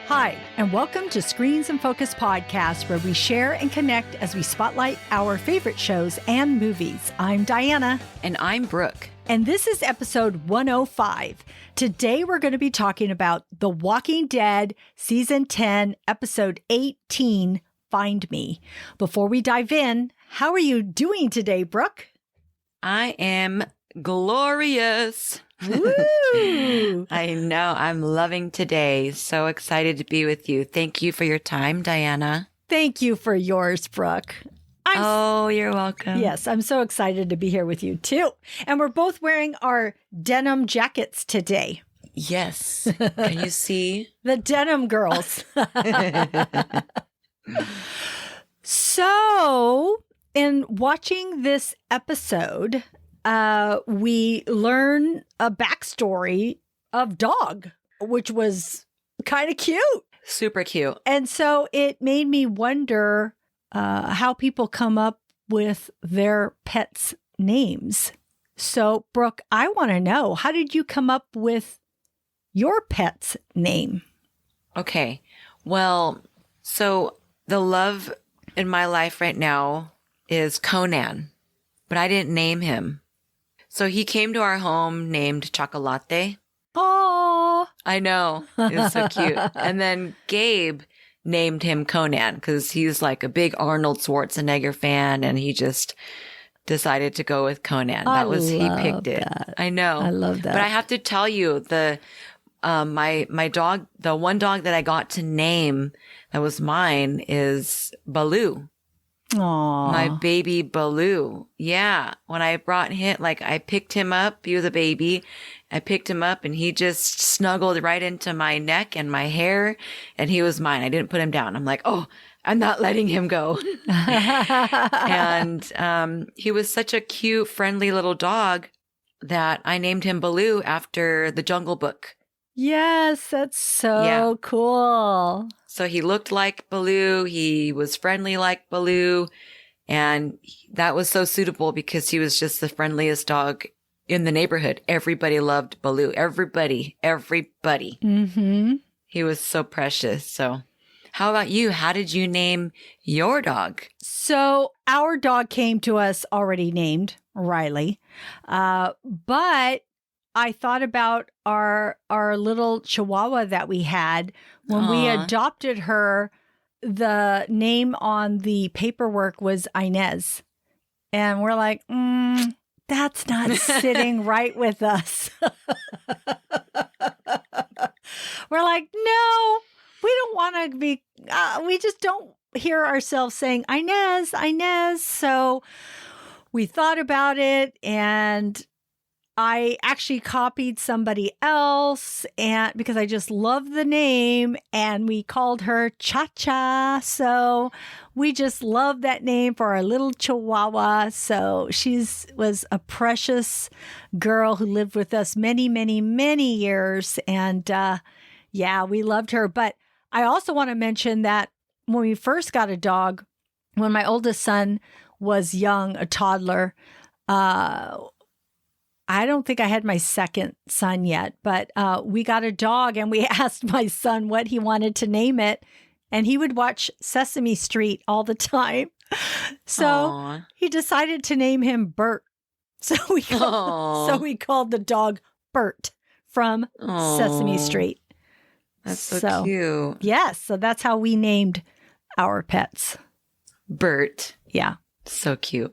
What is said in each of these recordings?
Hi, and welcome to Screens and Focus Podcast, where we share and connect as we spotlight our favorite shows and movies. I'm Diana. And I'm Brooke. And this is episode 105. Today we're going to be talking about The Walking Dead Season 10, Episode 18, Find Me. Before we dive in, how are you doing today, Brooke? I am glorious. Woo! I know. I'm loving today. So excited to be with you. Thank you for your time, Diana. Thank you for yours, Brooke. You're welcome. Yes, I'm so excited to be here with you too. And we're both wearing our denim jackets today. Yes. Can you see? The denim girls. So, in watching this episode, we learn a backstory of Dog, which was kind of cute. Super cute. And so it made me wonder how people come up with their pets' names. So, Brooke, I want to know, how did you come up with your pet's name? Okay. Well, so the love in my life right now is Conan, but I didn't name him. So he came to our home named Chocolate. Oh, I know. It was so cute. And then Gabe named him Conan because he's like a big Arnold Schwarzenegger fan, and he just decided to go with Conan. He picked it. I know. I love that. But I have to tell you, my dog, the one dog that I got to name that was mine is Baloo. Aww. My baby Baloo. Yeah. When I brought him, I picked him up. He was a baby. I picked him up and he just snuggled right into my neck and my hair, and he was mine. I didn't put him down. I'm like, oh, I'm not letting him go. And he was such a cute, friendly little dog that I named him Baloo after the Jungle Book. Yes, that's so cool. So he looked like Baloo. He was friendly like Baloo. And that was so suitable because he was just the friendliest dog in the neighborhood. Everybody loved Baloo. Everybody. Mm-hmm. He was so precious. So how about you? How did you name your dog? So our dog came to us already named Riley. But I thought about our little Chihuahua that we had when we adopted her. The name on the paperwork was Inez, and we're like, that's not sitting right with us. We're like, no, we don't want to be. We just don't hear ourselves saying Inez. So we thought about it, and I actually copied somebody else, and because I just love the name, and we called her Cha-Cha. So we just love that name for our little Chihuahua. So was a precious girl who lived with us many, many, many years. And we loved her. But I also want to mention that when we first got a dog, when my oldest son was young, a toddler, I don't think I had my second son yet, but we got a dog and we asked my son what he wanted to name it. And he would watch Sesame Street all the time. So he decided to name him Bert. So we called the dog Bert from Sesame Street. That's so cute. Yes. So that's how we named our pets. Bert. Yeah. So cute.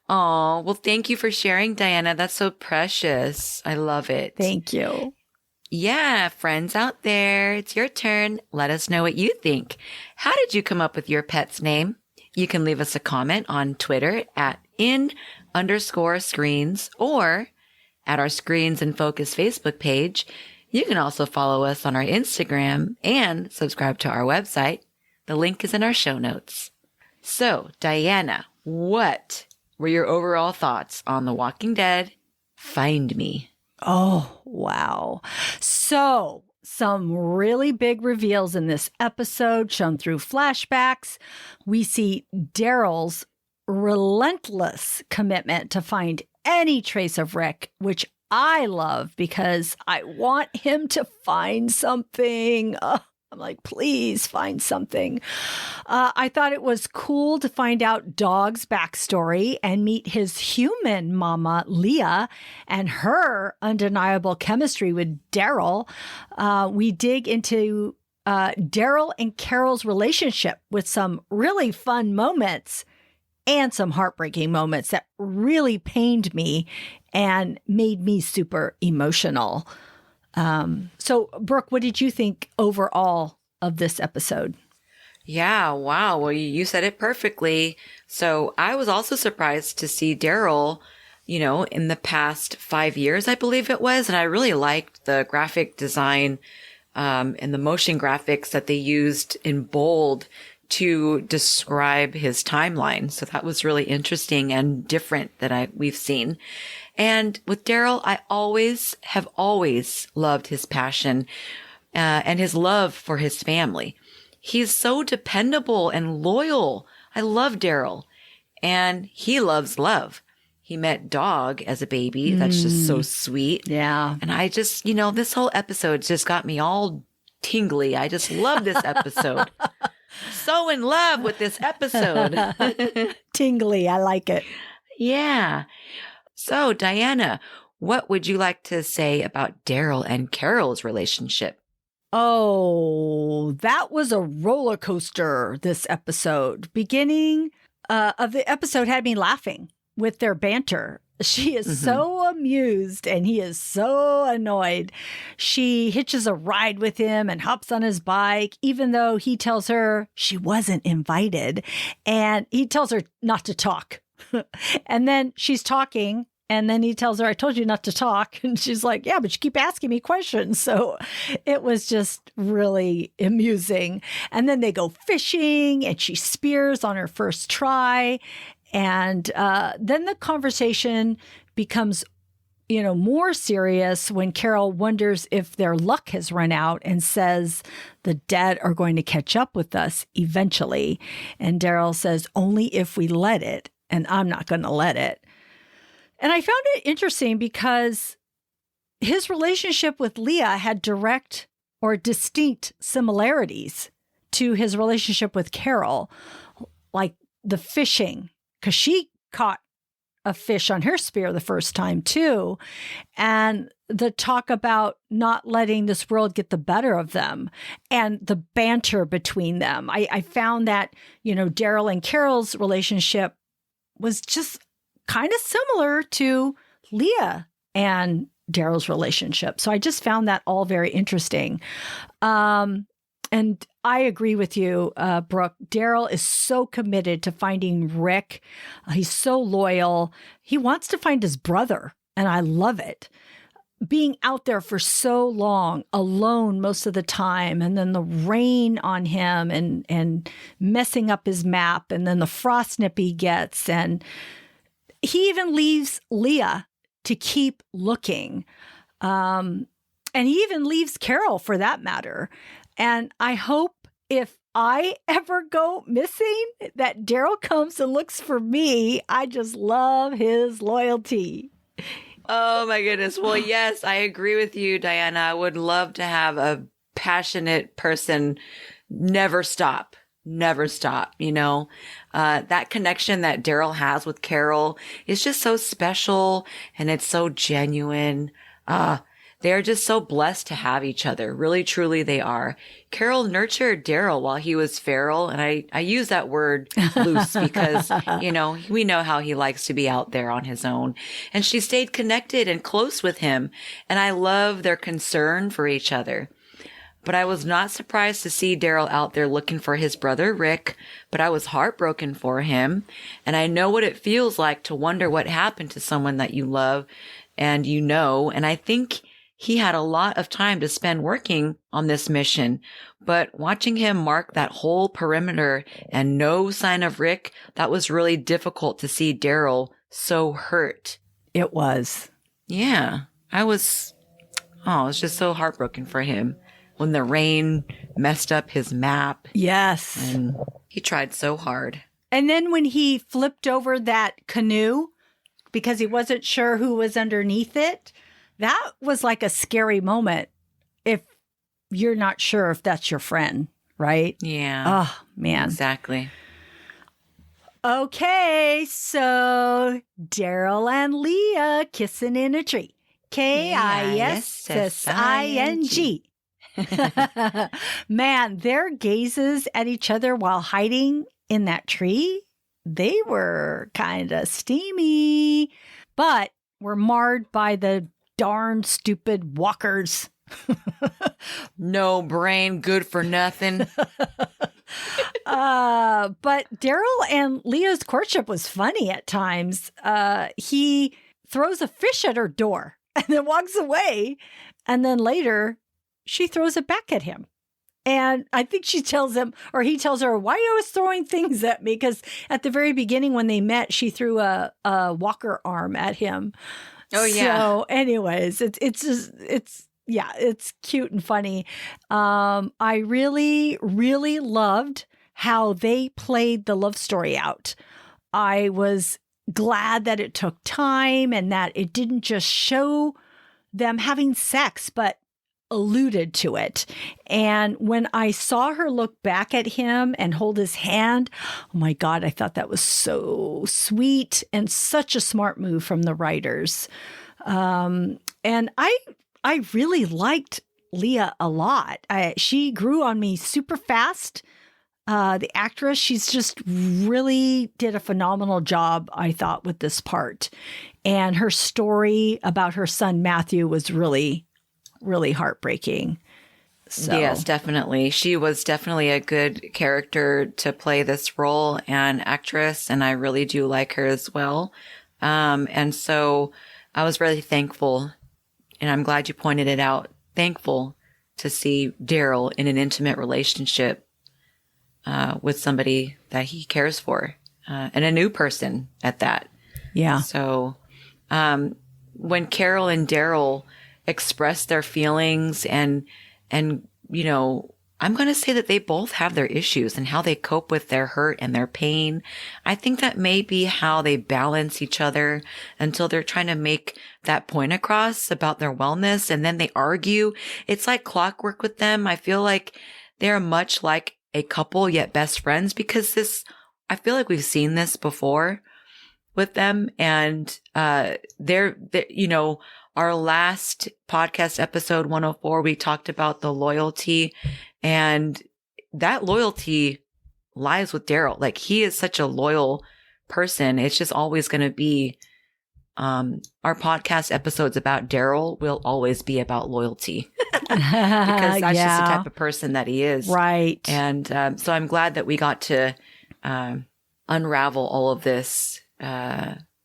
Oh, well, thank you for sharing, Diana. That's so precious. I love it. Thank you. Yeah, friends out there, it's your turn. Let us know what you think. How did you come up with your pet's name? You can leave us a comment on Twitter at @in_screens or at our Screens and Focus Facebook page. You can also follow us on our Instagram and subscribe to our website. The link is in our show notes. So, Diana, what were your overall thoughts on The Walking Dead? Find Me. Oh, wow. So, some really big reveals in this episode shown through flashbacks. We see Daryl's relentless commitment to find any trace of Rick, which I love because I want him to find something. I'm like, please find something. I thought it was cool to find out Dog's backstory and meet his human mama, Leah, and her undeniable chemistry with Daryl. We dig into Daryl and Carol's relationship with some really fun moments and some heartbreaking moments that really pained me and made me super emotional. So, Brooke, what did you think overall of this episode? Yeah, wow. Well, you said it perfectly. So I was also surprised to see Daryl, in the past 5 years, I believe it was. And I really liked the graphic design and the motion graphics that they used in bold to describe his timeline. So that was really interesting and different that we've seen. And with Daryl, I have always loved his passion and his love for his family. He's so dependable and loyal. I love Daryl, and he loves love. He met Dog as a baby. That's just so sweet. Yeah. And I just, this whole episode just got me all tingly. I just love this episode. So in love with this episode. Tingly. I like it. Yeah. So, Diana, what would you like to say about Daryl and Carol's relationship? Oh, that was a roller coaster, this episode. Beginning of the episode had me laughing with their banter. She is so amused and he is so annoyed. She hitches a ride with him and hops on his bike, even though he tells her she wasn't invited. And he tells her not to talk. And then she's talking. And then he tells her, I told you not to talk. And she's like, yeah, but you keep asking me questions. So it was just really amusing. And then they go fishing and she spears on her first try. And then the conversation becomes, more serious when Carol wonders if their luck has run out and says the dead are going to catch up with us eventually. And Daryl says, only if we let it. And I'm not going to let it. And I found it interesting because his relationship with Leah had direct or distinct similarities to his relationship with Carol, like the fishing, because she caught a fish on her spear the first time too. And the talk about not letting this world get the better of them and the banter between them. I found that, Daryl and Carol's relationship was just kind of similar to Leah and Daryl's relationship. So I just found that all very interesting. And I agree with you, Brooke. Daryl is so committed to finding Rick. He's so loyal. He wants to find his brother, and I love it. Being out there for so long, alone most of the time, and then the rain on him and messing up his map, and then the frost nip he gets, and he even leaves Leah to keep looking. And he even leaves Carol for that matter. And I hope if I ever go missing that Daryl comes and looks for me. I just love his loyalty. Oh my goodness. Well, yes, I agree with you, Diana. I would love to have a passionate person never stop. That connection that Daryl has with Carol is just so special and it's so genuine. They're just so blessed to have each other. Really, truly, they are. Carol nurtured Daryl while he was feral. And I use that word loose because, we know how he likes to be out there on his own. And she stayed connected and close with him. And I love their concern for each other. But I was not surprised to see Daryl out there looking for his brother, Rick, but I was heartbroken for him. And I know what it feels like to wonder what happened to someone that you love and and I think he had a lot of time to spend working on this mission, but watching him mark that whole perimeter and no sign of Rick, that was really difficult to see Daryl so hurt. It was. Yeah, I was just so heartbroken for him when the rain messed up his map. Yes. And he tried so hard. And then when he flipped over that canoe because he wasn't sure who was underneath it, that was like a scary moment. If you're not sure if that's your friend, right? Yeah. Oh, man. Exactly. Okay, so Daryl and Leah kissing in a tree. Kissing. Man, their gazes at each other while hiding in that tree, they were kind of steamy, but were marred by the darn stupid walkers. No brain, good for nothing. But Daryl and Leah's courtship was funny at times. He throws a fish at her door and then walks away. And then later, she throws it back at him. And I think she tells him, or he tells her, why are you always throwing things at me? Because at the very beginning when they met, she threw a walker arm at him. Oh, yeah. So anyways, it's cute and funny. I really, really loved how they played the love story out. I was glad that it took time and that it didn't just show them having sex, but alluded to it. And when I saw her look back at him and hold his hand, oh my God, I thought that was so sweet and such a smart move from the writers. And I really liked Leah a lot. She grew on me super fast. The actress, she's just really did a phenomenal job, I thought, with this part. And her story about her son, Matthew, was really, really heartbreaking. So. Yes, definitely. She was definitely a good character to play this role and actress, and I really do like her as well. And so I was really thankful, and I'm glad you pointed it out, thankful to see Daryl in an intimate relationship with somebody that he cares for, and a new person at that. Yeah. So when Carol and Daryl express their feelings and you know, I'm going to say that they both have their issues and how they cope with their hurt and their pain. I think that may be how they balance each other until they're trying to make that point across about their wellness, and then they argue. It's like clockwork with them. I feel like they're much like a couple yet best friends, because I feel like we've seen this before with them. And they're you know, our last podcast episode 104, we talked about the loyalty, and that loyalty lies with Daryl. Like, he is such a loyal person. It's just always going to be, our podcast episodes about Daryl will always be about loyalty because that's just the type of person that he is. Right. And so I'm glad that we got to unravel all of this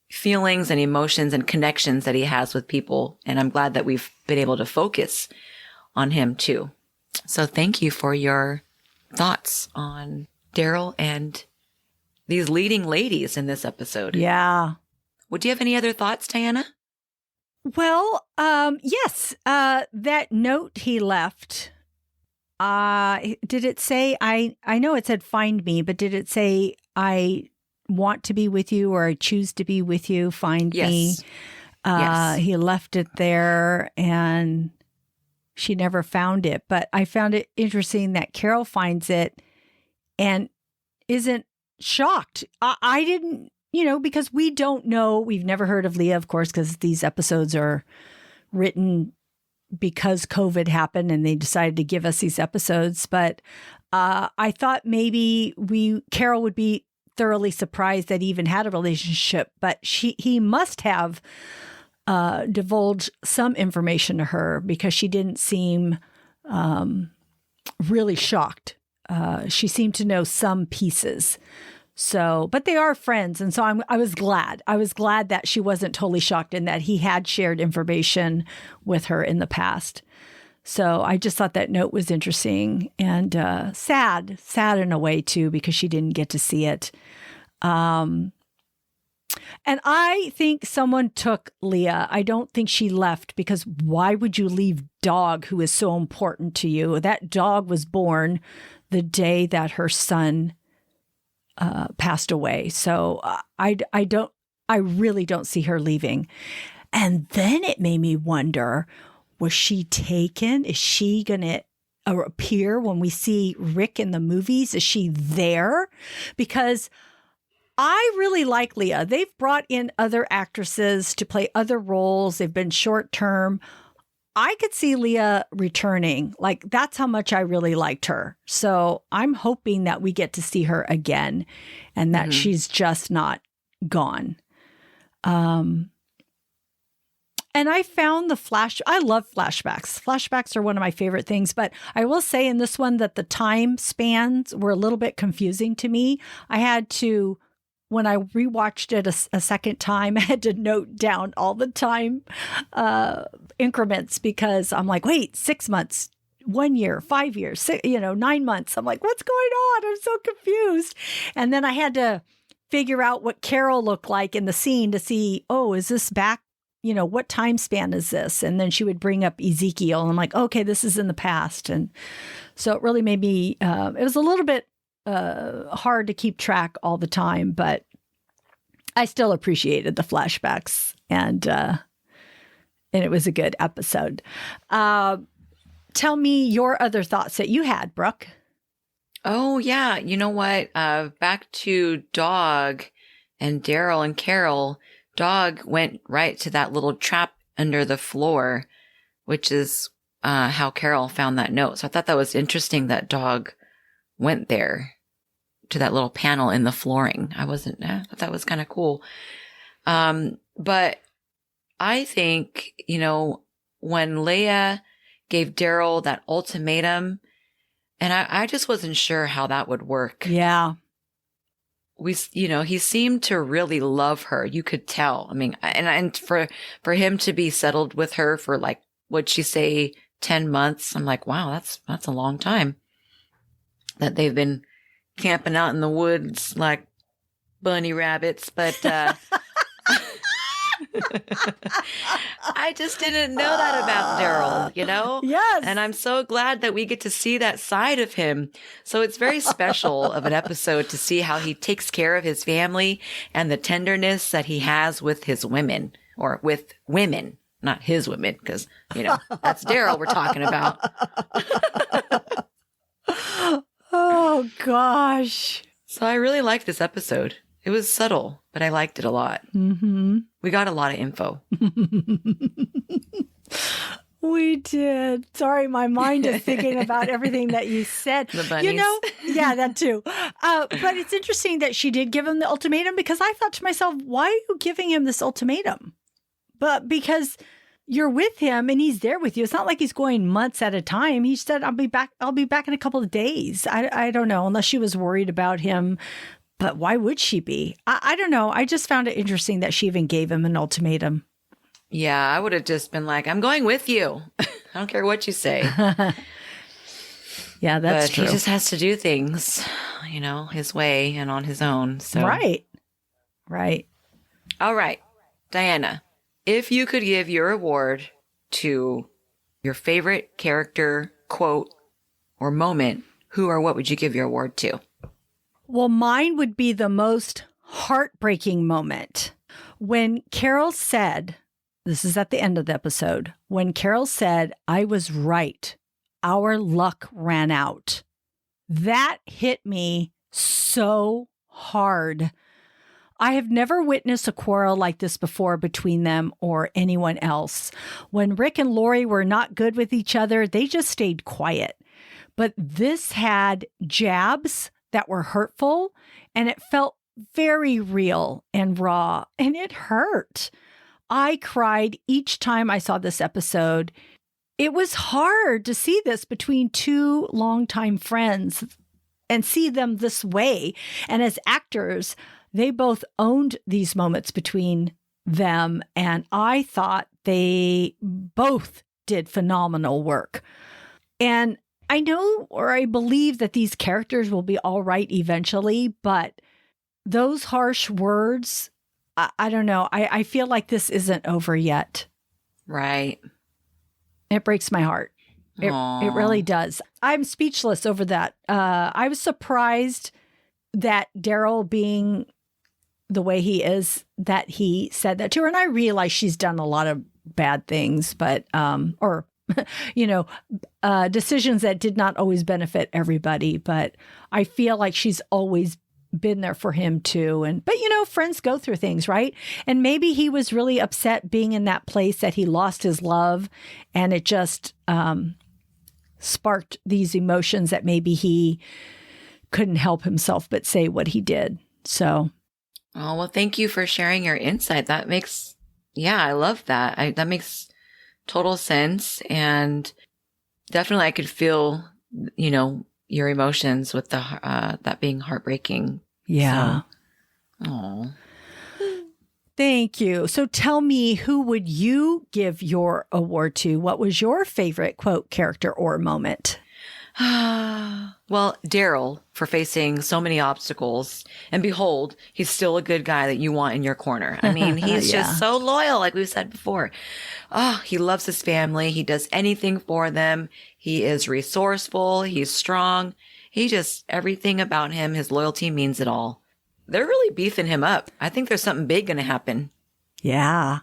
feelings and emotions and connections that he has with people. And I'm glad that we've been able to focus on him too. So thank you for your thoughts on Daryl and these leading ladies in this episode. Yeah. Would you have any other thoughts, Diana? Well, yes. That note he left, did it say, I know it said find me, but did it say I want to be with you or I choose to be with you, find me? Yes. He left it there and she never found it. But I found it interesting that Carol finds it and isn't shocked. I didn't, you know, because we don't know. We've never heard of Leah, of course, because these episodes are written because COVID happened and they decided to give us these episodes. But I thought maybe Carol would be thoroughly surprised that he even had a relationship, but he must have divulged some information to her because she didn't seem really shocked. She seemed to know some pieces. So, but they are friends. And so I was glad. I was glad that she wasn't totally shocked and that he had shared information with her in the past. So I just thought that note was interesting and sad in a way too, because she didn't get to see it. And I think someone took Leah. I don't think she left, because why would you leave dog who is so important to you? That dog was born the day that her son passed away. So I really don't see her leaving. And then it made me wonder, was she taken? Is she going to appear when we see Rick in the movies? Is she there? Because I really like Leah. They've brought in other actresses to play other roles. They've been short term. I could see Leah returning. Like, that's how much I really liked her. So I'm hoping that we get to see her again and that she's just not gone. And I found I love flashbacks. Flashbacks are one of my favorite things, but I will say in this one that the time spans were a little bit confusing to me. I had to, when I rewatched it a second time, I had to note down all the time increments because I'm like, wait, 6 months, 1 year, 5 years, 9 months. I'm like, what's going on? I'm so confused. And then I had to figure out what Carol looked like in the scene to see, oh, is this back? What time span is this? And then she would bring up Ezekiel. And I'm like, okay, this is in the past. And so it really made me, it was a little bit hard to keep track all the time, but I still appreciated the flashbacks and it was a good episode. Tell me your other thoughts that you had, Brooke. Oh, yeah. You know what? Back to Dog and Daryl and Carol. Dog went right to that little trap under the floor, which is how Carol found that note. So I thought that was interesting that Dog went there to that little panel in the flooring. I thought that was kind of cool. But I think, when Leah gave Daryl that ultimatum, and I just wasn't sure how that would work. Yeah. He seemed to really love her. You could tell. I mean, and for him to be settled with her for like, what'd she say, 10 months? I'm like, wow, that's a long time that they've been camping out in the woods like bunny rabbits. But, I just didn't know that about Daryl, Yes. And I'm so glad that we get to see that side of him. So it's very special of an episode to see how he takes care of his family and the tenderness that he has with his women, or with women, not his women, because, that's Daryl we're talking about. Oh, gosh. So I really liked this episode. It was subtle, but I liked it a lot. Mm-hmm. We got a lot of info. We did. Sorry, my mind is thinking about everything that you said. The bunnies. Yeah, that too. But it's interesting that she did give him the ultimatum, because I thought to myself, why are you giving him this ultimatum? But because you're with him and he's there with you. It's not like he's going months at a time. He said, I'll be back in a couple of days. I don't know, unless she was worried about him. But why would she be? I don't know. I just found it interesting that she even gave him an ultimatum. Yeah, I would have just been like, I'm going with you. I don't care what you say. Yeah, that's but true. He just has to do things, his way and on his own. So Right. All right, Diana, if you could give your award to your favorite character, quote, or moment, who or what would you give your award to? Well, mine would be the most heartbreaking moment when Carol said, this is at the end of the episode, when Carol said, I was right. Our luck ran out. That hit me so hard. I have never witnessed a quarrel like this before between them or anyone else. When Rick and Lori were not good with each other, they just stayed quiet. But this had jabs that were hurtful, and it felt very real and raw, and it hurt. I cried each time I saw this episode. It was hard to see this between two longtime friends and see them this way. And as actors, they both owned these moments between them, and I thought they both did phenomenal work. And I know, or I believe, that these characters will be all right eventually, but those harsh words, I don't know. I feel like this isn't over yet. Right. It breaks my heart. It really does. I'm speechless over that. I was surprised that Daryl, being the way he is, that he said that to her. And I realize she's done a lot of bad things, but, or decisions that did not always benefit everybody. But I feel like she's always been there for him too. But friends go through things, right? And maybe he was really upset being in that place that he lost his love, and it just sparked these emotions that maybe he couldn't help himself but say what he did. So. Oh, well, thank you for sharing your insight. That makes, I love that. That makes total sense. And definitely I could feel, your emotions with that being heartbreaking. Yeah. Oh. Thank you. So tell me, who would you give your award to? What was your favorite quote, character, or moment? Well, Daryl, for facing so many obstacles, and behold, he's still a good guy that you want in your corner. I mean, he's just so loyal, like we've said before. Oh, he loves his family. He does anything for them. He is resourceful. He's strong. Everything about him, his loyalty means it all. They're really beefing him up. I think there's something big going to happen. Yeah.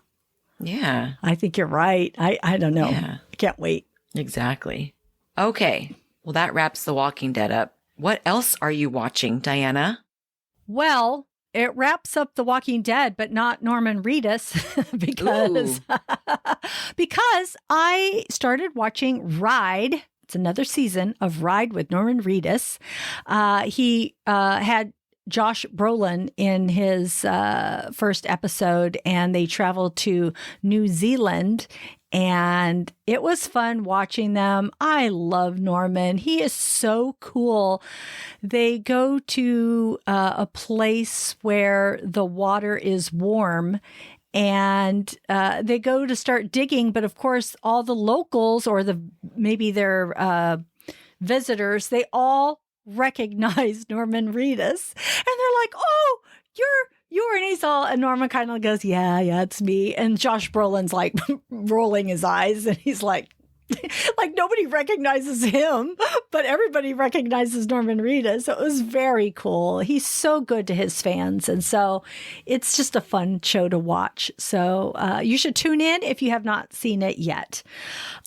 Yeah. I think you're right. I don't know. Yeah. I can't wait. Exactly. Okay. Well, that wraps The Walking Dead up. What else are you watching, Diana? Well, it wraps up The Walking Dead, but not Norman Reedus because I started watching Ride. It's another season of Ride with Norman Reedus. He had Josh Brolin in his first episode, and they traveled to New Zealand. And it was fun watching them. I love Norman. He is so cool. They go to a place where the water is warm, and they go to start digging. But of course, all the locals or maybe their visitors, they all recognize Norman Reedus. And they're like, oh, you're and he's all, and Norman kind of goes, yeah, it's me. And Josh Brolin's like rolling his eyes, and he's like nobody recognizes him, but everybody recognizes Norman Reedus. So it was very cool. He's so good to his fans. And so it's just a fun show to watch. So you should tune in if you have not seen it yet.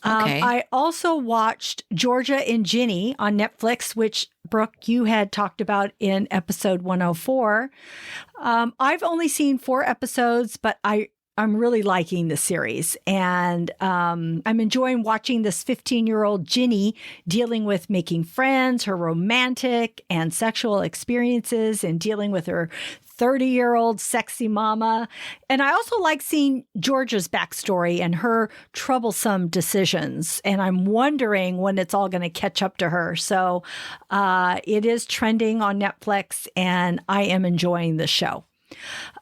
Okay. I also watched Georgia and Ginny on Netflix, which, Brooke, you had talked about in episode 104. I've only seen 4 episodes, but I'm really liking the series, and I'm enjoying watching this 15-year-old Ginny dealing with making friends, her romantic and sexual experiences, and dealing with her 30-year-old sexy mama. And I also like seeing Georgia's backstory and her troublesome decisions. And I'm wondering when it's all going to catch up to her. So it is trending on Netflix, and I am enjoying the show.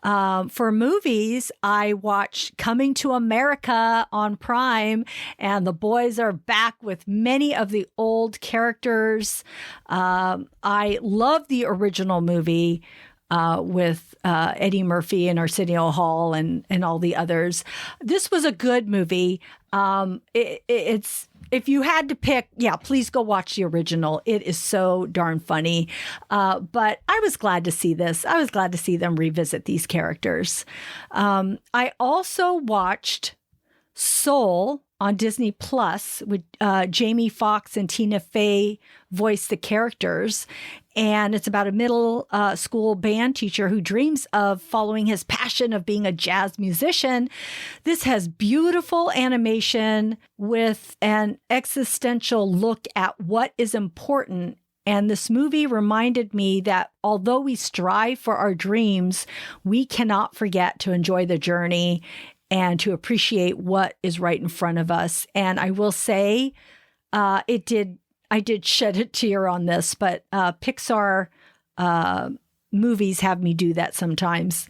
For movies, I watched Coming to America on Prime, and the boys are back with many of the old characters. I love the original movie with Eddie Murphy and Arsenio Hall and all the others. This was a good movie. It's if you had to pick, please go watch the original. It is so darn funny. But I was glad to see this. I was glad to see them revisit these characters. I also watched Soul on Disney Plus with Jamie Foxx and Tina Fey voice the characters. And it's about a middle school band teacher who dreams of following his passion of being a jazz musician. This has beautiful animation with an existential look at what is important. And this movie reminded me that although we strive for our dreams, we cannot forget to enjoy the journey and to appreciate what is right in front of us. And I will say, I did shed a tear on this, but Pixar movies have me do that sometimes.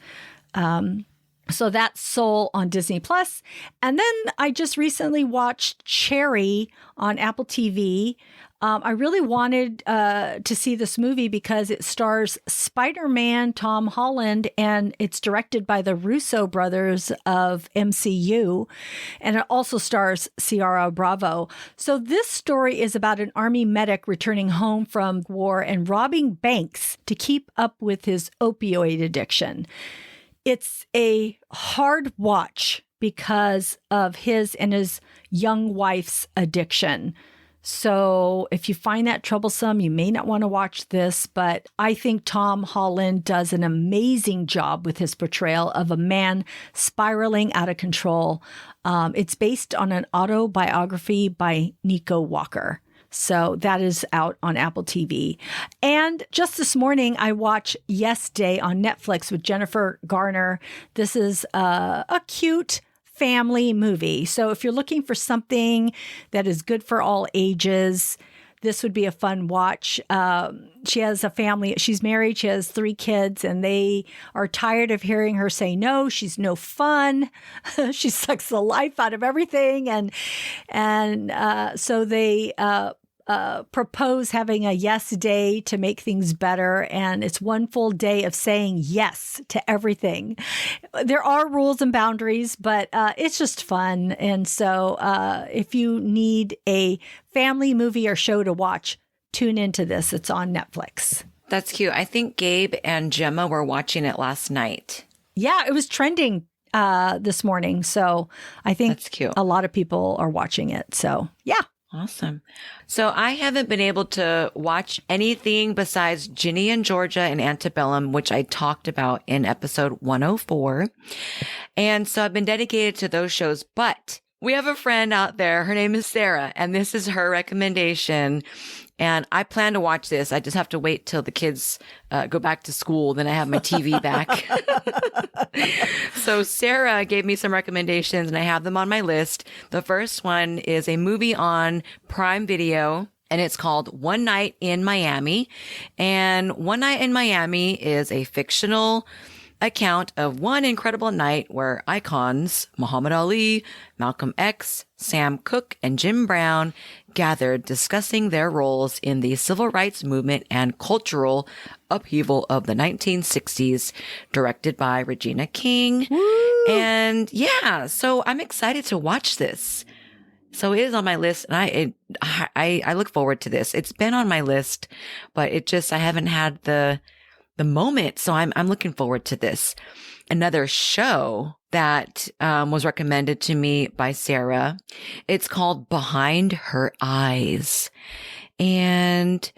So that's Soul on Disney Plus. And then I just recently watched Cherry on Apple TV. I really wanted to see this movie because it stars Spider-Man Tom Holland, and it's directed by the Russo brothers of MCU. And it also stars Ciara Bravo. So this story is about an army medic returning home from war and robbing banks to keep up with his opioid addiction. It's a hard watch, because of his and his young wife's addiction. So if you find that troublesome, you may not want to watch this, but I think Tom Holland does an amazing job with his portrayal of a man spiraling out of control. It's based on an autobiography by Nico Walker. So that is out on Apple TV. And just this morning, I watched Yes Day on Netflix with Jennifer Garner. This is a cute family movie. So if you're looking for something that is good for all ages, this would be a fun watch. She has a family. She's married. She has 3 kids, and they are tired of hearing her say no. She's no fun. She sucks the life out of everything. And so they propose having a yes day to make things better. And it's one full day of saying yes to everything. There are rules and boundaries, but it's just fun. And so if you need a family movie or show to watch, tune into this. It's on Netflix. That's cute. I think Gabe and Gemma were watching it last night. Yeah, it was trending this morning. So I think that's cute. A lot of people are watching it. So yeah. Awesome. So I haven't been able to watch anything besides Ginny and Georgia and Antebellum, which I talked about in episode 104. And so I've been dedicated to those shows, but we have a friend out there. Her name is Sarah, and this is her recommendation. And I plan to watch this. I just have to wait till the kids go back to school. Then I have my TV back. So Sarah gave me some recommendations, and I have them on my list. The first one is a movie on Prime Video, and it's called One Night in Miami. And One Night in Miami is a fictional account of one incredible night where icons Muhammad Ali, Malcolm X, Sam Cooke, and Jim Brown gathered discussing their roles in the civil rights movement and cultural upheaval of the 1960s, directed by Regina King. Woo! And yeah, so I'm excited to watch this. So it is on my list, and I look forward to this. It's been on my list, but I haven't had the moment. So I'm looking forward to this. Another show that was recommended to me by Sarah. It's called Behind Her Eyes. And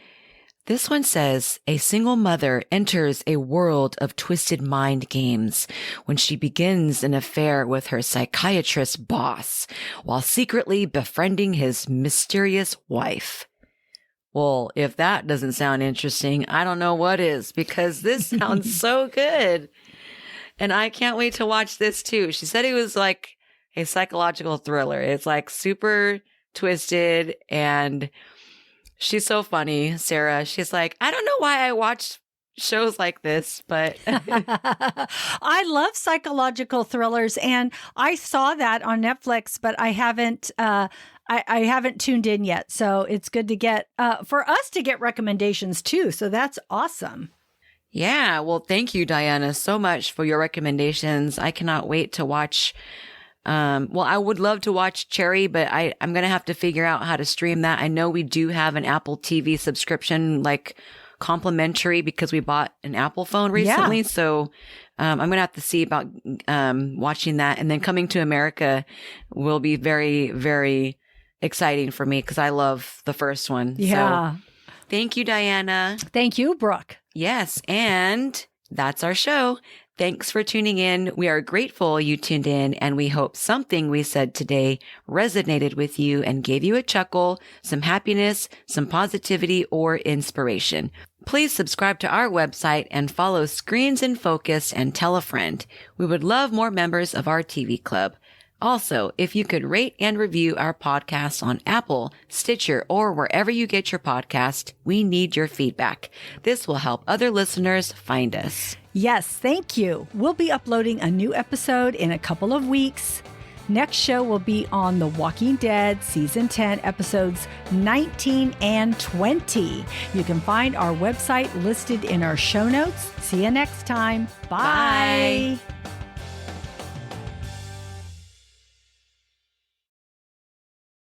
this one says a single mother enters a world of twisted mind games when she begins an affair with her psychiatrist boss while secretly befriending his mysterious wife. Well, if that doesn't sound interesting, I don't know what is, because this sounds so good. And I can't wait to watch this too. She said it was like a psychological thriller. It's like super twisted, and she's so funny, Sarah. She's like, I don't know why I watch shows like this, but I love psychological thrillers, and I saw that on Netflix, but I haven't I haven't tuned in yet. So it's good to get for us to get recommendations too. So that's awesome. Yeah. Well, thank you, Diana, so much for your recommendations. I cannot wait to watch. I would love to watch Cherry, but I'm going to have to figure out how to stream that. I know we do have an Apple TV subscription, like complimentary, because we bought an Apple phone recently. Yeah. So I'm going to have to see about watching that. And then Coming to America will be very, very exciting for me because I love the first one. Yeah. So thank you, Diana. Thank you, Brooke. Yes. And that's our show. Thanks for tuning in. We are grateful you tuned in, and we hope something we said today resonated with you and gave you a chuckle, some happiness, some positivity, or inspiration. Please subscribe to our website and follow Screens in Focus and tell a friend. We would love more members of our TV club. Also, if you could rate and review our podcast on Apple, Stitcher, or wherever you get your podcast, we need your feedback. This will help other listeners find us. Yes, thank you. We'll be uploading a new episode in a couple of weeks. Next show will be on The Walking Dead Season 10, episodes 19 and 20. You can find our website listed in our show notes. See you next time. Bye. Bye.